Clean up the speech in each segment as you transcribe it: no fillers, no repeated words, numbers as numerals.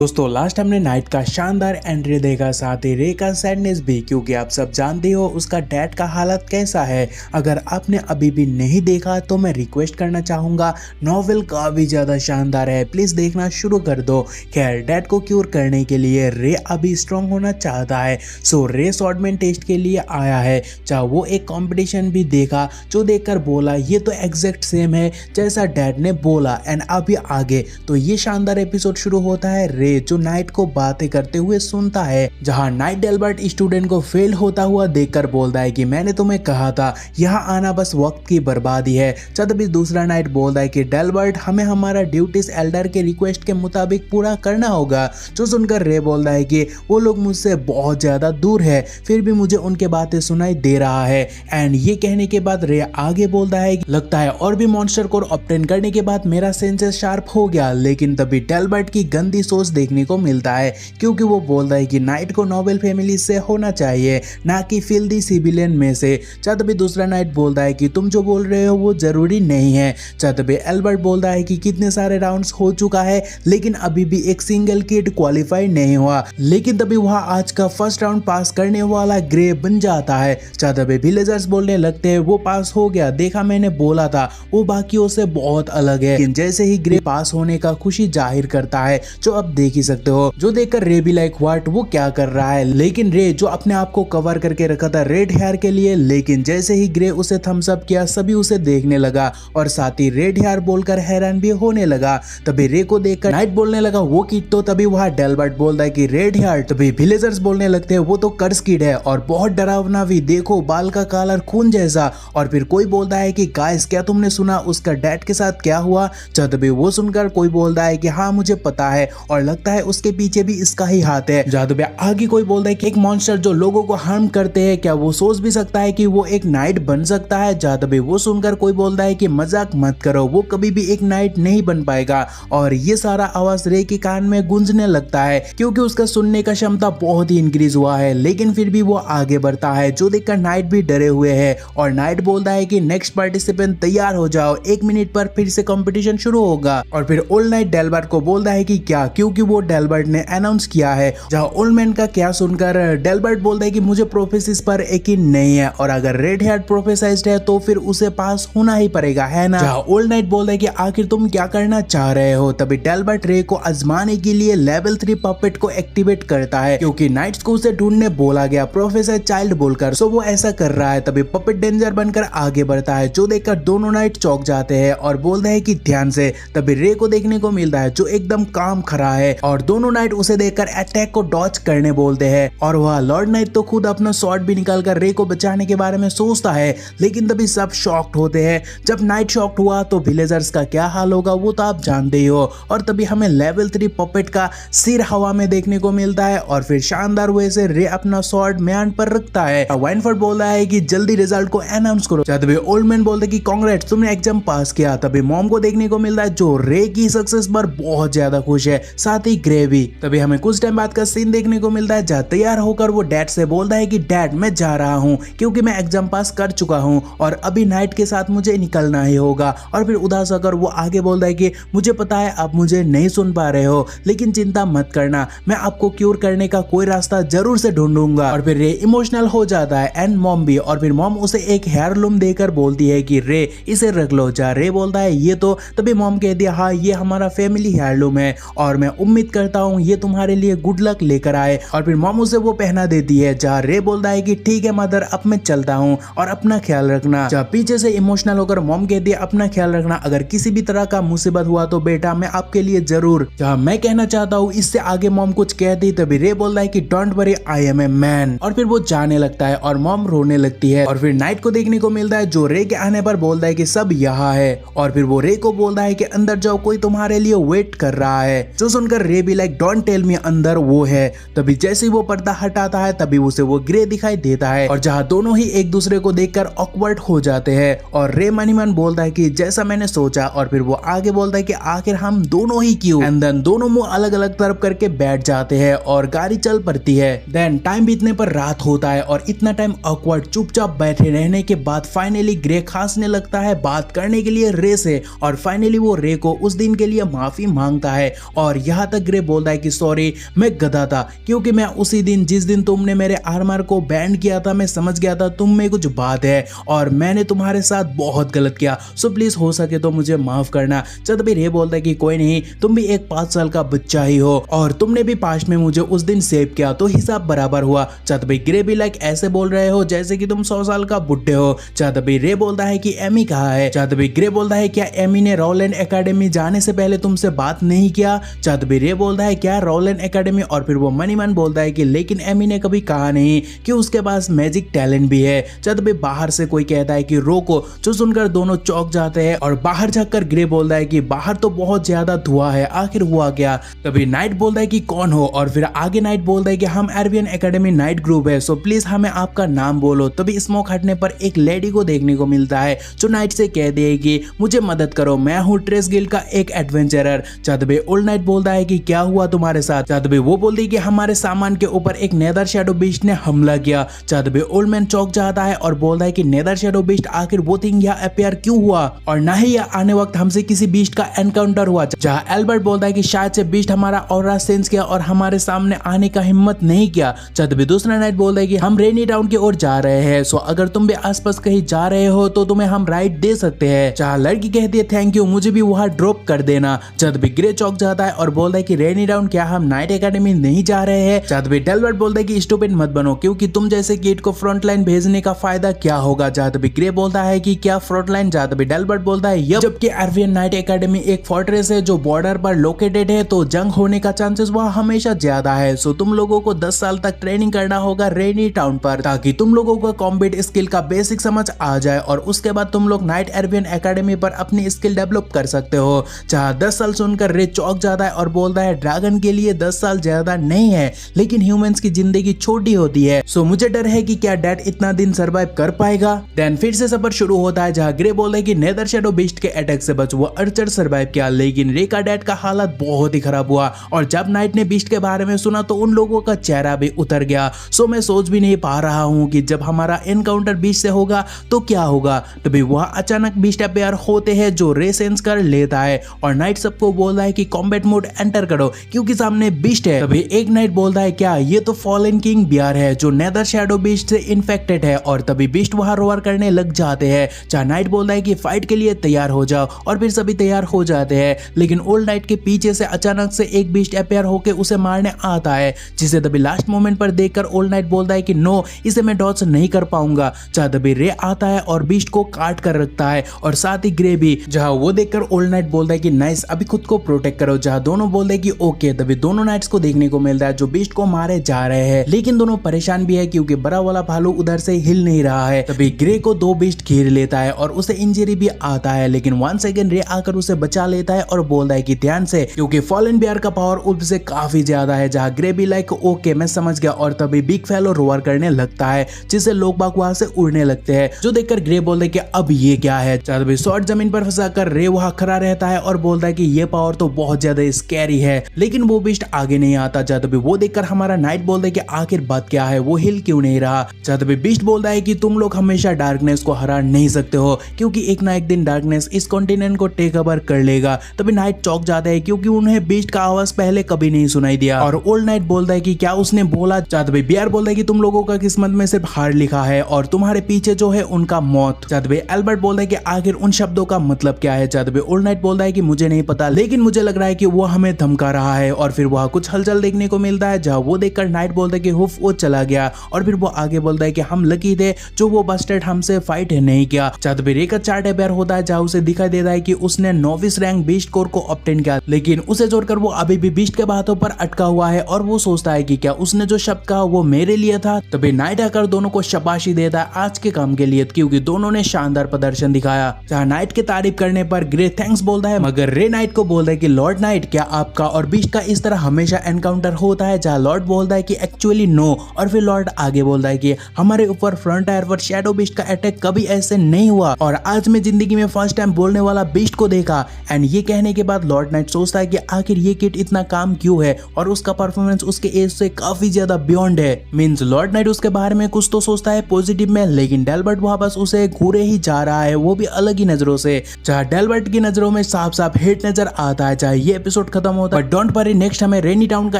दोस्तों लास्ट हमने नाइट का शानदार एंट्री देखा, साथ ही रे का सैडनेस भी, क्योंकि आप सब जानते हो उसका डैड का हालत कैसा है। अगर आपने अभी भी नहीं देखा तो मैं रिक्वेस्ट करना चाहूँगा, नॉवेल काफ़ी ज़्यादा शानदार है, प्लीज़ देखना शुरू कर दो। खैर डैड को क्यूर करने के लिए रे अभी स्ट्रॉन्ग होना चाहता है, सो रे स्वॉर्डमैन टेस्ट के लिए आया है। चाहे वो एक कॉम्पिटिशन भी देखा जो देखकर बोला ये तो एग्जैक्ट सेम है जैसा डैड ने बोला। एंड अभी आगे तो ये शानदार एपिसोड शुरू होता है जो नाइट को बातें करते हुए सुनता है, जहां नाइट डेल्बर्ट स्टूडेंट को फेल होता हुआ देखकर बोलता है कि मैंने तुम्हें कहा था यहाँ आना बस वक्त की बर्बादी है। तभी दूसरा नाइट बोलता है कि डेल्बर्ट हमें हमारा ड्यूटीज एल्डर के रिक्वेस्ट के मुताबिक पूरा करना होगा। जो सुनकर रे बोलता है कि वो लोग मुझसे बहुत ज्यादा दूर है, फिर भी मुझे उनके बातें सुनाई दे रहा है। एंड ये कहने के बाद रे आगे बोलता है लगता है और भी मॉन्स्टर को ऑब्टेन करने के बाद मेरा सेंसेस शार्प हो गया। लेकिन तभी डेल्बर्ट की गंदी सोच देखने को मिलता है, क्योंकि वो बोलता है कि नाइट को नोबेल फैमिली से होना चाहिए, ना कि फिल्दी सिविलियन में से। तभी दूसरा नाइट बोलता है कि तुम जो बोल रहे हो वो जरूरी नहीं है। तभी एल्बर्ट बोलता है कि कितने सारे राउंड्स हो चुका है लेकिन अभी भी एक सिंगल किड क्वालिफाई नहीं हुआ। लेकिन तभी वहां आज का फर्स्ट राउंड पास करने वाला ग्रे बन जाता है। तभी विलेजर्स बोलने लगते हैं वो पास हो गया, देखा मैंने बोला था, वो बाकियों से बहुत अलग है। लेकिन जैसे ही ग्रे पास होने का खुशी जाहिर करता है, जो अब देख ही सकते हो, जो देखकर रे भी लाइक व्हाट वो क्या कर रहा है। लेकिन रे जो अपने आप को कवर करके रखा था रेड हेयर के लिए, लेकिन जैसे ही ग्रे उसे थम्स अप किया सभी उसे देखने लगा और साथ ही रेड हेयर बोलकर हैरान भी होने लगा। तभी रे को देखकर नाइट बोलने लगा वो किड तो, तभी वहां डेल्बर्ट बोलता है कि रेड हेयर। तभी विलेजर्स बोलने लगते हैं वो तो कर्स किड है और बहुत डरावना भी, देखो बाल का कलर खून जैसा। और फिर कोई बोलता है कि गाइस क्या तुमने सुना उसका डैड के साथ क्या हुआ। तभी वो सुनकर कोई बोलता है कि हाँ मुझे पता है और लगता है उसके पीछे भी इसका ही हाथ है। जादू में आगे कोई बोलता है कि एक मॉन्स्टर जो लोगों को हार्म करते हैं, क्या वो सोच भी सकता है कि वो एक नाइट बन सकता है। जादू में वो सुनकर कोई बोलता है कि मजाक मत करो, वो कभी भी एक नाइट नहीं बन पाएगा। और ये सारा आवाज रे के कान में गूंजने लगता है, क्योंकि उसका सुनने का क्षमता बहुत ही इंक्रीज हुआ है। लेकिन फिर भी वो आगे बढ़ता है, जो देखकर नाइट भी डरे हुए है। और नाइट बोलता है कि नेक्स्ट पार्टिसिपेंट तैयार हो जाओ, 1 मिनट पर फिर से कंपटीशन शुरू होगा। और फिर ओल्ड नाइट डेल्बर्ट को बोलता है कि क्या, क्योंकि वो डेल्बर्ट ने अनाउंस किया है। जहां ओल्ड मैन का क्या सुनकर डेल्बर्ट बोलता है कि मुझे प्रोफेसिस पर यकीन नहीं है और अगर रेड हेयर प्रोफेसाइज्ड है तो फिर उसे पास होना ही पड़ेगा, है ना। जहां ओल्ड नाइट बोलता है कि आखिर तुम क्या करना चाह रहे हो। तभी डेल्बर्ट रे को आजमाने के लिए लेवल 3 पपेट को एक्टिवेट करता है, क्योंकि नाइट्स को उसे ढूंढने बोला गया प्रोफेसर चाइल्ड बोलकर, सो वो ऐसा कर रहा है। तभी पपेट डेंजर बनकर आगे बढ़ता है, जो देखकर दोनों नाइट चौंक जाते हैं और बोलते हैं कि ध्यान से। तभी रे को देखने को मिलता है जो एकदम काम खड़ा है और दोनों नाइट उसे देखकर अटैक को डॉच करने बोलते हैं। और वह लॉर्ड नाइट तो खुद अपना स्वॉर्ड भी निकालकर रे को बचाने के बारे में सोचता है। लेकिन तभी सब शॉक्ड होते हैं। जब नाइट शॉक्ड हुआ तो विलेजर्स का क्या हाल होगा वो तो आप जानते ही हो। और तभी हमें लेवल 3 पपेट का सिर हवा में देखने को मिलता है और फिर शानदार वे से रे अपना स्वॉर्ड म्यान पर रखता है। वाइनफोर्ड बोलता है कि जल्दी रिजल्ट को अनाउंस करो। तभी ओल्ड मैन बोलते हैं कि कांग्रेट्स तुमने एग्जाम पास किया। तभी मॉम को देखने को मिलता है जो रे की सक्सेस पर बहुत ज्यादा खुश है, साथ ही ग्रे भी। तभी हमें कुछ टाइम बाद का सीन देखने को मिलता है जहाँ तैयार होकर वो डैड से बोलता है कि डैड मैं जा रहा हूँ, क्योंकि मैं एग्जाम पास कर चुका हूँ और अभी नाइट के साथ मुझे निकलना ही होगा। और फिर उदास होकर वो आगे बोलता है कि मुझे पता है आप मुझे नहीं सुन पा रहे हो, लेकिन चिंता मत करना, मैं आपको क्यूर करने का कोई रास्ता जरूर से ढूंढूंगा। और फिर रे इमोशनल हो जाता है एंड मॉम भी। और फिर मॉम उसे एक हेयरलूम देकर बोलती है कि रे इसे रख लो। जा रे बोलता है ये तो। तभी मॉम कहती है हाँ ये हमारा फैमिली हेयरलूम है और मैं उम्मीद करता हूँ ये तुम्हारे लिए गुड लक लेकर आए। और फिर मॉम उसे वो पहना देती है। जहाँ रे बोलता है कि ठीक है मदर अब मैं चलता हूँ और अपना ख्याल रखना। जहाँ पीछे से इमोशनल होकर मॉम कहती है अपना ख्याल रखना, अगर किसी भी तरह का मुसीबत हुआ तो बेटा मैं आपके लिए जरूर। जहाँ मैं कहना चाहता हूँ इससे आगे मॉम कुछ कहती, तभी रे बोलता है कि don't worry I am a man. और फिर वो जाने लगता है और मॉम रोने लगती है। और फिर नाइट को देखने को मिलता है जो रे के आने पर बोलता है कि सब यहाँ है। और फिर वो रे को बोलता है कि अंदर जाओ, कोई तुम्हारे लिए वेट कर रहा है। जो सुनकर रे भी लाइक डोंट टेल मी, अंदर वो है। तभी जैसे ही वो पर्दा हटाता है तभी उसे वो ग्रे दिखाई देता है और जहाँ दोनों ही एक दूसरे को देखकर ऑकवर्ड हो जाते हैं। और रे मनी मन बोलता है कि जैसा मैंने सोचा। और फिर वो आगे बोलता है कि आखिर हम दोनों ही क्यों। एंड देन दोनों मुंह अलग अलग तरफ करके बैठ जाते हैं और गाड़ी चल पड़ती है। देन टाइम बीतने पर रात होता है और इतना टाइम ऑकवर्ड चुपचाप बैठे रहने के बाद फाइनली ग्रे खांसने लगता है बात करने के लिए रे से। और फाइनली वो रे को उस दिन के लिए माफी मांगता है और यहाँ जहाँ तक ग्रे बोलता है कि सॉरी मैं गधा था, क्योंकि मैं उसी दिन जिस दिन तुमने मेरे आर्मर को बैंड किया था मैं समझ गया था तुम में कुछ बात है और मैंने तुम्हारे साथ बहुत गलत किया, सो प्लीज हो सके तो मुझे माफ करना। जब भी रे बोलता है कि कोई नहीं, तुम भी एक 5 साल का बच्चा ही हो और तुमने भी पास्ट में मुझे उस दिन सेव किया तो हिसाब बराबर हुआ। जब भी ग्रे भी लाइक ऐसे बोल रहे हो जैसे कि तुम 100 साल का बुढ़े हो। जब भी रे बोलता है कि एमी कहाँ है। जब भी ग्रे बोलता है क्या एमी ने रॉलैंड एकेडमी जाने से पहले तुमसे बात नहीं किया। जब भी रे बोलता है क्या रॉलैंड एकेडमी, और फिर वो मनी मैन बोलता है कि लेकिन एमी ने कभी कहा नहीं कि उसके पास मैजिक टैलेंट भी है। जब भी बाहर से कोई कहता है कि रोको, जो सुनकर दोनों चौंक जाते हैं और बाहर जाकर ग्रे बोलता है कि बाहर तो बहुत ज्यादा धुआं है, आखिर हुआ क्या। तभी नाइट बोलता है कि कौन हो, और फिर आगे नाइट बोलता है कि हम एरवियन एकेडमी नाइट ग्रुप है, सो प्लीज हमें आपका नाम बोलो। तभी स्मोक हटने पर एक लेडी को देखने को मिलता है जो नाइट से कह देगी मुझे मदद करो, मैं हूँ ट्रेस गिल्ड का एक एडवेंचरर। चादबे ओल्ड नाइट बोलता है कि क्या हुआ तुम्हारे साथ। चादबे वो बोलती है कि हमारे सामान के ऊपर एक नेदर शैडो बीस्ट ने हमला किया। चादबे ओल्ड मैन चौंक जाता है और बोलता है कि नेदर शैडो बीस्ट आखिर वो थिंग यहाँ अपियर क्यों हुआ, और ना ही यह आने वक्त हमसे किसी बीस्ट का एनकाउंटर हुआ। जहाँ एल्बर्ट बोलता है कि शायद से बीस्ट हमारा ऑरा सेंस किया और हमारे सामने आने का हिम्मत नहीं किया। चादबे दूसरा नाइट बोलता है कि हम रेनी टाउन की ओर जा रहे हैं, सो अगर तुम भी आसपास कहीं जा रहे हो तो तुम्हें हम राइड दे सकते हैं। जहाँ लड़की कहती है थैंक यू, मुझे भी वहाँ ड्रॉप कर देना। चादबे ग्रे चौंक जाता है और बोलता है कि रेनी टाउन क्या हम नाइट एकेडमी नहीं जा रहे हैं। चादबे डेल्बर्ट बोलता है कि स्टूपिड मत बनो, क्योंकि तुम जैसे किड को फ्रंट लाइन भेजने का फायदा क्या होगा। चादबे ग्रे बोलता है कि क्या फ्रंट लाइन। चादबे डेल्बर्ट बोलता है यप, जबकि एरवियन नाइट एकेडमी एक फोर्ट्रेस है जो बॉर्डर पर लोकेटेड है, तो जंग होने का चांसेस वहाँ हमेशा ज्यादा है। सो तुम लोगों को 10 साल तक ट्रेनिंग करना होगा रेनी टाउन पर, ताकि तुम लोगों को कॉम्बैट स्किल का बेसिक समझ आ जाए और उसके बाद तुम लोग नाइट एरवियन एकेडमी पर अपनी स्किल डेवलप कर सकते हो। जहाँ 10 साल सुनकर रे चौंक जाता है और बोलता है ड्रैगन के लिए 10 साल ज्यादा नहीं है, लेकिन ह्यूमंस की जिंदगी छोटी होती है, सो मुझे डर है कि क्या डैड इतना दिन सरवाइव कर पाएगा। देन फिर से सफर शुरू होता है जहाँ ग्रे बोलता है कि नेदर शैडो बीस्ट के अटैक से बच वो अर्चर सरवाइव किया, लेकिन रे का डैड का हालत बहुत ही खराब हुआ और जब नाइट ने बीस्ट के बारे में सुना तो उन लोगों का चेहरा भी उतर गया। सो मैं सोच भी नहीं पा रहा हूँ कि जब हमारा एनकाउंटर बीस्ट से होगा तो क्या होगा। तभी वह अचानक बीस्ट अपेयर होते हैं जो रे सेंस कर लेता है और नाइट सबको बोलता है कि कॉम्बैट मोड एंटर करो क्योंकि सामने बीस्ट है। तभी एक नाइट बोलता है क्या ये तो फॉलन किंग बियर है जो नेदर शैडो बीस्ट से इन्फेक्टेड है, और तभी बीस्ट वहां रोअर करने लग जाते हैं। जहाँ नाइट बोलता है कि फाइट के लिए तैयार हो जाओ और फिर सभी तैयार हो जाते हैं, लेकिन ओल्ड नाइट के पीछे से अचानक से एक बीस्ट अपेयर होकर उसे मारने आता है, जिसे तभी लास्ट मोमेंट पर देखकर ओल्ड नाइट बोलता है कि नो, इसे मैं डॉज नहीं कर पाऊंगा। जहाँ तभी रे आता है और बीस्ट को काट कर रखता है और साथ ही ग्रे भी, जहाँ वो देखकर ओल्ड नाइट बोलता है कि नाइस, अभी खुद को प्रोटेक्ट करो। जहाँ दोनों बोलते हैं कि ओके। तभी दोनों नाइट्स को देखने को मिलता है जो बीस्ट को मारे जा रहे हैं, लेकिन दोनों परेशान भी है क्योंकि बड़ा वाला भालू उधर से हिल नहीं रहा है। तभी ग्रे को 2 बीस्ट घेर लेता है और उसे इंजरी भी आता है, लेकिन 1 सेकंड रे आकर उसे बचा लेता है और बोलता है कि ध्यान से, क्योंकि फॉलन बियर का पावर उससे काफी ज्यादा है। जहाँ ग्रे भी लाइक ओके मैं समझ गया, और तभी बिग फेलो रोअर करने लगता है जिससे लोग बाग वहां से उड़ने लगते हैं, जो देखकर ग्रे बोलता है कि अब ये क्या है। तभी शॉर्ट जमीन पर फंसा कर रे वहां खड़ा रहता है और बोलता है कि ये पावर तो बहुत ज्यादा स्कैरी है, लेकिन वो बीस्ट आगे नहीं आता। तभी वो देखकर हमारा नाइट बोलता है कि आखिर बात क्या है, वो हिल क्यों नहीं रहा। तभी बीस्ट बोलता है कि तुम लोग हमेशा डार्कनेस को हरा नहीं सकते हो, क्योंकि एक ना एक दिन डार्कनेस इस कॉन्टिनेंट को टेक ओवर कर लेगा। तभी नाइट चौंक जाता है क्योंकि उन्हें बीस्ट का आवाज पहले कभी नहीं सुनाई दिया, और ओल्ड नाइट बोलता है कि क्या उसने बोला। तभी बियर बोलता है कि तुम लोगों का किस्मत में सिर्फ हार लिखा है और तुम्हारे पीछे जो है उनका मौत। तभी एल्बर्ट बोलता है कि आखिर उन शब्दों का मतलब क्या है। तभी ओल्ड नाइट बोलता है कि मुझे नहीं पता, लेकिन मुझे लग रहा है कि वो हमें धमका रहा है, और फिर वहाँ कुछ हलचल देखने को मिलता है जहाँ वो देखकर नाइट बोलता है कि हुफ वो चला गया, और फिर वो आगे बोलता है कि हम लकी थे जो वो बस्टर्ड हमसे फाइट नहीं किया। तभी रे का चार्ट अपेयर होता है जहाँ उसे दिखाई देता है कि उसने नोविस रैंक बीस्ट कोर को ऑब्टेन किया, लेकिन उसे जोड़कर वो अभी भी बीस्ट के बातों पर अटका हुआ है और वो सोचता है कि क्या उसने जो शब्द कहा वो मेरे लिए था। तभी नाइट आकर दोनों को शाबाशी देता है आज के काम के लिए, क्योंकि दोनों ने शानदार प्रदर्शन दिखाया। जहाँ नाइट की तारीफ करने पर ग्रे थैंक्स बोलता है, मगर रे नाइट को बोलता है कि लॉर्ड नाइट क्या आपका और बीस्ट का इस तरह हमेशा एनकाउंटर होता है। जहाँ लॉर्ड बोलता है कि एक्चुअली नो, और फिर लॉर्ड आगे बोलता है कि हमारे ऊपर फ्रंटायर पर शैडो बीस्ट का अटैक कभी ऐसे नहीं हुआ, और आज मैं जिंदगी में फर्स्ट टाइम बोलने वाला बीस्ट को देखा। एंड ये कहने के बाद लॉर्ड नाइट सोचता है कि आखिर ये किट इतना काम क्यों है, और उसका परफॉर्मेंस उसके एज से काफी ज्यादा बियॉन्ड है। मींस लॉर्ड नाइट उसके बारे में कुछ तो सोचता है पॉजिटिव में, लेकिन डेल्बर्ट वहां बस उसे घूरे ही जा रहा है, वो भी अलग ही नजरों से। जहाँ डेल्बर्ट की नजरों में साफ साफ हेट नजर आता है। जहाँ ये एपिसोड खत्म होता है। बट डोंट वरी, नेक्स्ट हमें रेनी टाउन का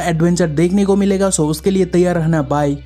एडवेंचर देखने को मिलेगा, सो उसके लिए तैयार रहना। बाय।